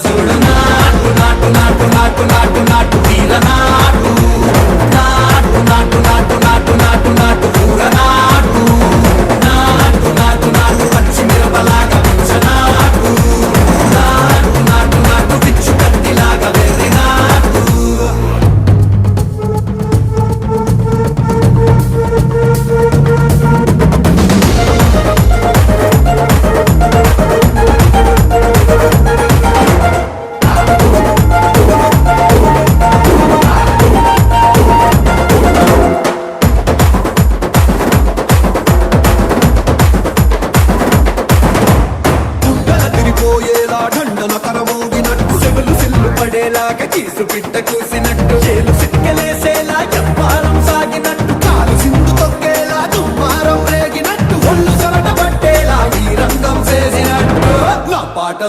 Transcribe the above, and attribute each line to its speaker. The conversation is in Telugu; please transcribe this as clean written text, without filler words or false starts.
Speaker 1: చూడు నాటు నాటు నాటు నాటు నాటు నాటు వీర నాటు నాటు నాటు నాటు నాటు నాటు నాటు ఊర నాటు నాటు నాటు నాటు పచ్చి మిరపలాగా పిచ్చ నాటు నాటు నాటు నాటు పిచ్చు కత్తిలాగా వెర్రి నాటు పోయేలా ఢండన కరమోగినట్టు చెవులు సిల్లు పడేలాగా చీసు పిట్ట కూసినట్టు చేలు సిక్కలేసేలా చెప్పారం సాగినట్టు కాలు సింధు తొక్కేలా దుమ్మారం రేగినట్టు ఒళ్ళు సరట పట్టేలా ఈ రంగం చేసినట్టు నా పాట